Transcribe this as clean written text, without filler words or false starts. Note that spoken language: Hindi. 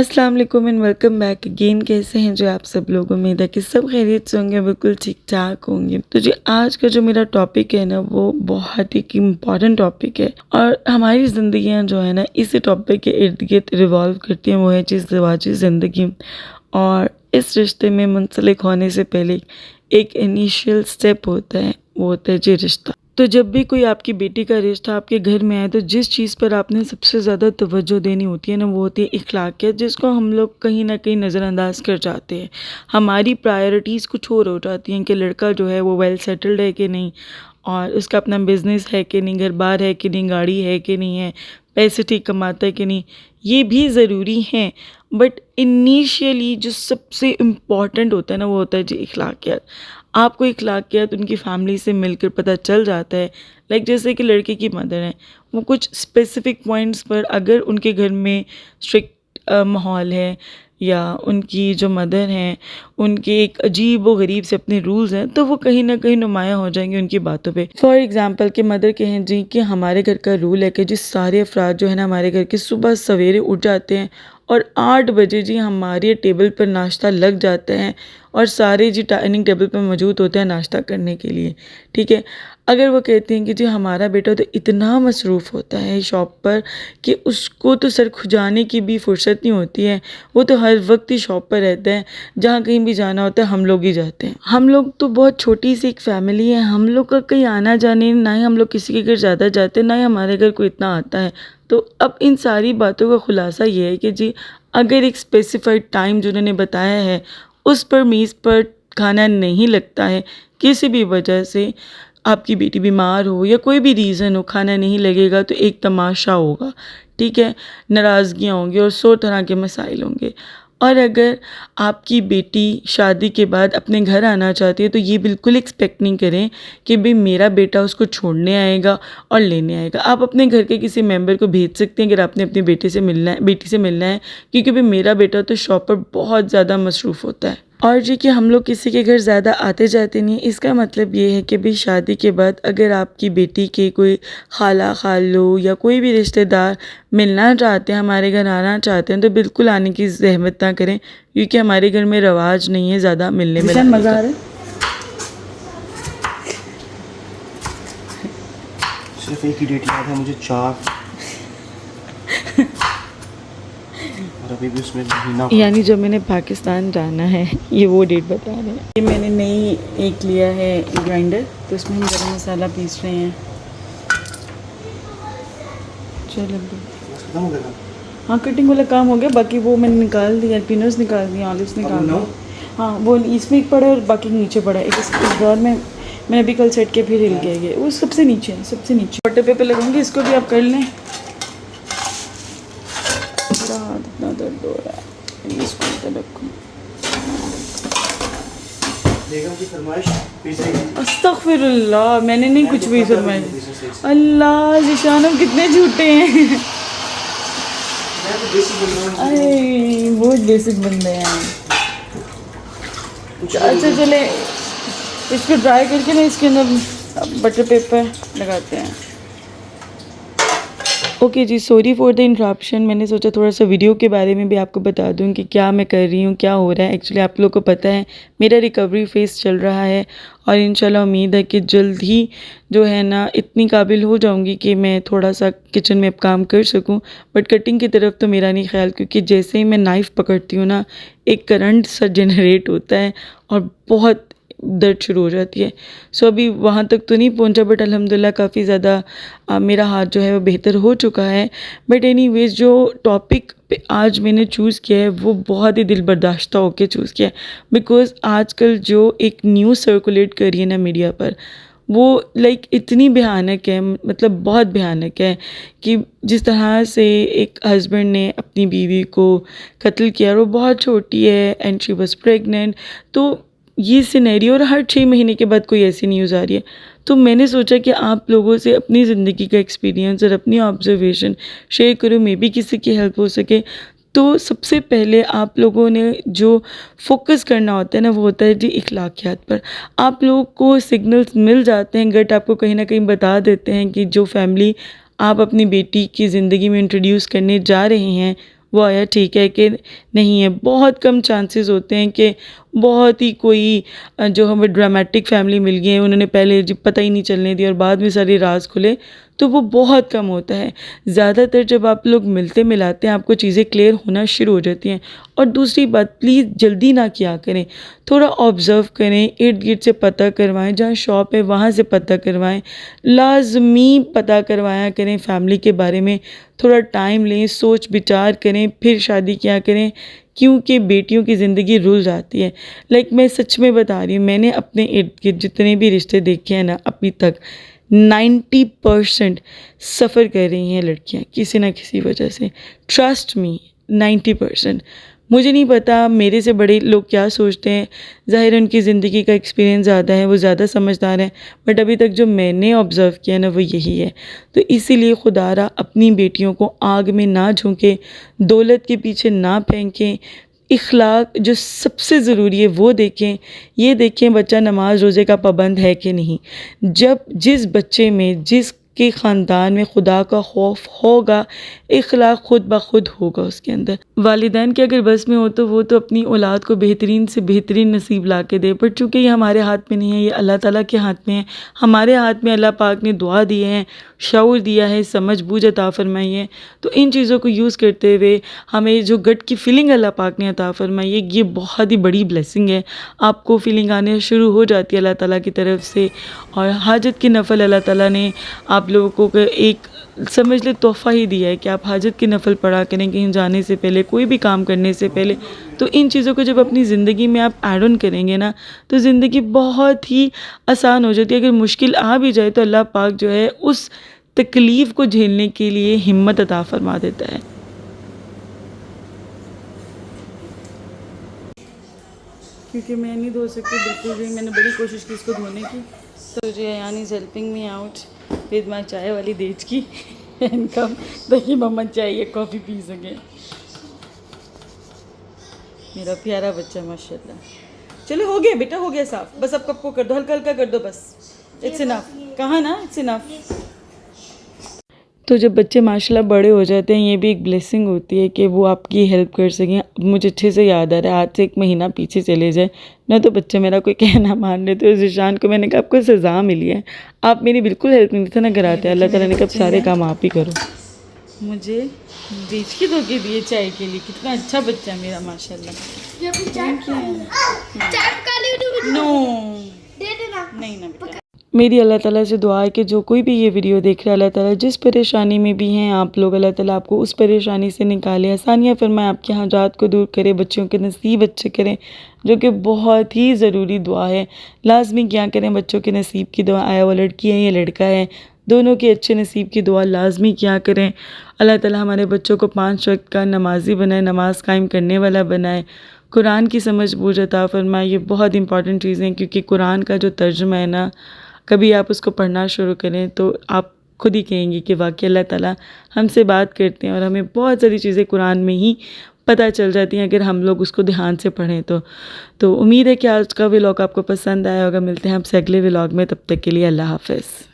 अस्सलाम वालेकुम एंड वेलकम बैक अगेन। कैसे हैं जो आप सब लोग? उम्मीद है कि सब खैरियत से होंगे, बिल्कुल ठीक ठाक होंगे। तो जी आज का जो मेरा टॉपिक है ना वो बहुत ही इम्पॉर्टेंट टॉपिक है और हमारी ज़िंदगियां जो है ना इसी टॉपिक के इर्द गिर्द रिवॉल्व करती हैं। वो है चीज़ ज़िवाजी ज़िंदगी। और इस रिश्ते में मुंसलिक होने से पहले एक इनिशियल स्टेप होता है, वो होता है जी रिश्ता। तो जब भी कोई आपकी बेटी का रिश्ता आपके घर में आए तो जिस चीज़ पर आपने सबसे ज़्यादा तवज्जो देनी होती है ना वो होती है इखलाकियत, जिसको हम लोग कहीं ना कहीं नज़रअंदाज कर जाते हैं। हमारी प्रायोरिटीज़ कुछ और हो जाती हैं कि लड़का जो है वो वेल सेटल्ड है कि नहीं, और उसका अपना बिजनेस है कि नहीं, घर बार है कि नहीं, गाड़ी है कि नहीं है, पैसे ठीक कमाता है कि नहीं, ये भी ज़रूरी हैं। बट इनिशियली जो सबसे इम्पॉर्टेंट होता है ना वो होता है जी इखलाकियत। आपको इखलाकियत उनकी फैमिली से मिलकर पता चल जाता है। लाइक जैसे कि लड़के की मदर है, वो कुछ स्पेसिफिक पॉइंट्स पर अगर उनके घर में स्ट्रिक्ट माहौल है या उनकी जो मदर हैं उनके एक अजीब व गरीब से अपने रूल्स हैं तो वो कहीं ना कहीं नुमायाँ हो जाएंगे उनकी बातों पे। फॉर एग्जांपल कि मदर कहें जी कि हमारे घर का रूल है कि जिस सारे अफराद जो है ना हमारे घर के सुबह सवेरे उठ जाते हैं और 8 बजे जी हमारे टेबल पर नाश्ता लग जाता है और सारे जी डाइनिंग टेबल पर मौजूद होते हैं नाश्ता करने के लिए। ठीक है, अगर वो कहती हैं कि जी हमारा बेटा तो इतना मसरूफ़ होता है शॉप पर कि उसको तो सर खुजाने की भी फुर्सत नहीं होती है, वो तो हर वक्त ही शॉप पर रहता है, जहाँ कहीं भी जाना होता है हम लोग ही जाते हैं। हम लोग तो बहुत छोटी सी एक फैमिली है, हम लोग का कहीं आना जाने ना ही हम लोग किसी के घर ज़्यादा जाते हैं ना ही हमारे घर कोई इतना आता है। तो अब इन सारी बातों का खुलासा ये है कि जी अगर एक स्पेसिफाइड टाइम जो उन्होंने बताया है उस पर मेज़ पर खाना नहीं लगता है, किसी भी वजह से आपकी बेटी बीमार हो या कोई भी रीज़न हो खाना नहीं लगेगा तो एक तमाशा होगा। ठीक है, नाराज़गियाँ होंगी और 100 तरह के मसाइल होंगे। और अगर आपकी बेटी शादी के बाद अपने घर आना चाहती है तो ये बिल्कुल एक्सपेक्ट नहीं करें कि भाई मेरा बेटा उसको छोड़ने आएगा और लेने आएगा। आप अपने घर के किसी मेंबर को भेज सकते हैं अगर आपने अपनी बेटी से मिलना है, क्योंकि भाई मेरा बेटा तो शॉप पर बहुत ज़्यादा मसरूफ़ होता है। और जी कि हम लोग किसी के घर ज़्यादा आते जाते नहीं, इसका मतलब ये है कि भाई शादी के बाद अगर आपकी बेटी के कोई खाला खालू या कोई भी रिश्तेदार मिलना चाहते हैं, हमारे घर आना चाहते हैं तो बिल्कुल आने की ज़हमत ना करें, क्योंकि हमारे घर में रवाज नहीं है ज़्यादा मिलने में। मज़ा आ रहा है। सिर्फ एक ही डेट याद है मुझे 4 और अभी भी उसमें महीना, यानी जब मैंने पाकिस्तान जाना है ये वो डेट बता रहे हैं। ये मैंने नई एक लिया है ग्राइंडर, तो इसमें हम गरम मसाला पीस रहे हैं। चलो खत्म हो गया। हाँ, कटिंग वाला काम हो गया, बाकी वो मैंने निकाल दिया, पिनर्स निकाल दिया, ऑलिव्स निकाल दिया। हाँ, वो इसमें एक पड़ा है और बाकी नीचे पड़ा है। इस ड्रॉर में मैंने अभी कल सेट किया, फिर हिल गया ये, वो सबसे नीचे है, सबसे नीचे। बटर पेपर लगाऊंगी, इसको भी आप कर लें। पूरा हाथ इतना दर्द हो रहा है, इसको इधर रखूँ। बेगम की फरमाइश पिज़्ज़ा की। अस्तगफिरुल्लाह, मैंने नहीं कुछ भी फरमाया। अल्लाह ज़िशान, हम कितने झूठे हैं। अरे बहुत बेसिक बंदे हैं। अच्छा चले इसको ड्राई करके ना इसके अंदर बटर पेपर लगाते हैं। ओके जी, सॉरी फॉर द इंटरप्शन। मैंने सोचा थोड़ा सा वीडियो के बारे में भी आपको बता दूं कि क्या मैं कर रही हूँ, क्या हो रहा है। एक्चुअली आप लोगों को पता है मेरा रिकवरी फेज़ चल रहा है और इंशाल्लाह उम्मीद है कि जल्द ही जो है ना इतनी काबिल हो जाऊंगी कि मैं थोड़ा सा किचन में अब काम कर सकूं। बट कटिंग की तरफ तो मेरा नहीं ख्याल, क्योंकि जैसे ही मैं नाइफ़ पकड़ती हूँ ना एक करंट सा जनरेट होता है और बहुत दर्द शुरू हो जाती है। सो अभी वहाँ तक तो नहीं पहुँचा, बट अल्हम्दुलिल्लाह काफ़ी ज़्यादा मेरा हाथ जो है वो बेहतर हो चुका है। बट एनीवेज़ जो टॉपिक पे आज मैंने चूज़ किया है वो बहुत ही दिल बर्दाश्त होकर चूज़ किया है, बिकॉज़ आजकल जो एक न्यूज़ सर्कुलेट कर रही है ना मीडिया पर, वो लाइक इतनी भयानक है, मतलब बहुत भयानक है कि जिस तरह से एक हस्बैंड ने अपनी बीवी को कत्ल किया और वो बहुत छोटी है एंड शी वॉज प्रेगनेंट। तो ये सिनेरियो, और हर 6 महीने के बाद कोई ऐसी न्यूज़ आ रही है। तो मैंने सोचा कि आप लोगों से अपनी ज़िंदगी का एक्सपीरियंस और अपनी ऑब्जर्वेशन शेयर करूँ, मे बी किसी की हेल्प हो सके। तो सबसे पहले आप लोगों ने जो फोकस करना होता है ना वो होता है जी इखलाकियात पर। आप लोगों को सिग्नल्स मिल जाते हैं, गट आपको कहीं ना कहीं बता देते हैं कि जो फैमिली आप अपनी बेटी की ज़िंदगी में इंट्रोड्यूस करने जा रहे हैं वो आया ठीक है कि नहीं है। बहुत कम चांसेस होते हैं कि बहुत ही कोई जो हमें ड्रामेटिक फैमिली मिल गई है, उन्होंने पहले जब पता ही नहीं चलने दिया और बाद में सारी राज खुले, तो वो बहुत कम होता है। ज़्यादातर जब आप लोग मिलते मिलाते हैं आपको चीज़ें क्लियर होना शुरू हो जाती हैं। और दूसरी बात, प्लीज़ जल्दी ना किया करें, थोड़ा ऑब्ज़र्व करें, इर्द गिर्द से पता करवाएं, जहाँ शॉप है वहाँ से पता करवाएं, लाजमी पता करवाया करें फैमिली के बारे में। थोड़ा टाइम लें, सोच विचार करें, फिर शादी किया करें, क्योंकि बेटियों की ज़िंदगी रुल जाती है। मैं सच में बता रही हूँ, मैंने अपने इर्द गिर्द जितने भी रिश्ते देखे हैं ना अभी तक, 90% सफ़र कर रही हैं लड़कियाँ किसी ना किसी वजह से। Trust me, 90%। मुझे नहीं पता मेरे से बड़े लोग क्या सोचते हैं, ज़ाहिर उनकी ज़िंदगी का एक्सपीरियंस ज़्यादा है, वो ज़्यादा समझदार हैं, बट अभी तक जो मैंने ऑब्ज़र्व किया ना वो यही है। तो इसीलिए खुदारा अपनी बेटियों को आग में ना झोंके, दौलत के पीछे ना फेंकें, इखलाक जो सबसे ज़रूरी है वो देखें। ये देखें बच्चा नमाज रोज़े का पाबंद है कि नहीं। जब जिस बच्चे में, जिसके ख़ानदान में खुदा का खौफ होगा, इखलाक खुद ब खुद होगा उसके अंदर। वालिदैन के अगर बस में हो तो वो तो अपनी औलाद को बेहतरीन से बेहतरीन नसीब ला के दे, पर चूँकि ये हमारे हाथ में नहीं है, ये अल्लाह ताला के हाथ में है। हमारे हाथ में अल्लाह पाक ने दुआ दी है, शऊर दिया है, समझ बूझ अता फरमाई है। तो इन चीज़ों को यूज़ करते हुए हमें जो गट की फीलिंग अल्लाह पाक ने अता फरमाई है, ये बहुत ही बड़ी ब्लेसिंग है। आपको फीलिंग आने शुरू हो जाती है अल्लाह ताला की तरफ से, और हाजत की नफल अल्लाह ताला ने आप लोगों को एक समझ ले तोहफ़ा ही दिया है कि आप हाजत की नफल पढ़ा करें कहीं जाने से पहले, कोई भी काम करने से पहले। तो इन चीज़ों को जब अपनी ज़िंदगी में आप ऐड ऑन करेंगे ना, तो ज़िंदगी बहुत ही आसान हो जाती है। अगर मुश्किल आ भी जाए तो अल्लाह पाक जो है उस तकलीफ़ को झेलने के लिए हिम्मत अता फरमा देता है। क्योंकि मैं नहीं धो सकती बिल्कुल भी, मैंने बड़ी कोशिश की इसको धोने की। तो जो Ayaan is helping me out with my chai वाली देज की इनकम, ताकि मम्मा चाहिए कॉफ़ी पी सकें। मेरा प्यारा बच्चा माशाल्लाह। चलो हो गया बेटा, हो गया साफ, बस अब कप को कर दो, हल्का हल्का कर दो बस। इट्स इनफ, कहा ना इट्स इनफ। तो जब बच्चे माशाल्लाह बड़े हो जाते हैं, ये भी एक ब्लेसिंग होती है कि वो आपकी हेल्प कर सकें। मुझे अच्छे से याद आ रहा है, आज से 1 महीना पीछे चले जाए ना तो बच्चे मेरा कोई कहना मान लेते। उस ईशान को मैंने कहा आपको सज़ा मिली है, आप मेरी बिल्कुल हेल्प नहीं थे ना कराते। अल्लाह ताला ने कहा सारे काम आप ही करो। मुझे बीच की धोके दिए चाय के लिए, कितना अच्छा बच्चा है मेरा माशाल्लाह। नो नहीं ना बेटा। मेरी अल्लाह ताला से दुआ है कि जो कोई भी ये वीडियो देख रहा है, अल्लाह ताला जिस परेशानी में भी हैं आप लोग, अल्लाह ताला आपको उस परेशानी से निकाले, आसानियाँ फरमाए, आपके हाजात को दूर करे, बच्चों के नसीब अच्छे करें, जो कि बहुत ही ज़रूरी दुआ है। लाजमी क्या करें, बच्चों के नसीब की दुआ, आया वो लड़की है या लड़का है, दोनों के अच्छे नसीब की दुआ लाजमी क्या करें। अल्लाह ताला हमारे बच्चों को 5 वक्त का नमाजी बनाए, नमाज कायम करने वाला बनाए, कुरान की समझ बूझ अता फरमाए। ये बहुत इंपॉर्टेंट चीज़ें हैं, क्योंकि कुरान का जो तर्जुमा है ना, कभी आप उसको पढ़ना शुरू करें तो आप खुद ही कहेंगे कि वाकई अल्लाह ताला हमसे बात करते हैं, और हमें बहुत सारी चीज़ें कुरान में ही पता चल जाती हैं अगर हम लोग उसको ध्यान से पढ़ें तो उम्मीद है कि आज का व्लॉग आपको पसंद आया होगा। मिलते हैं आपसे अगले व्लॉग में, तब तक के लिए अल्लाह हाफ़िज़।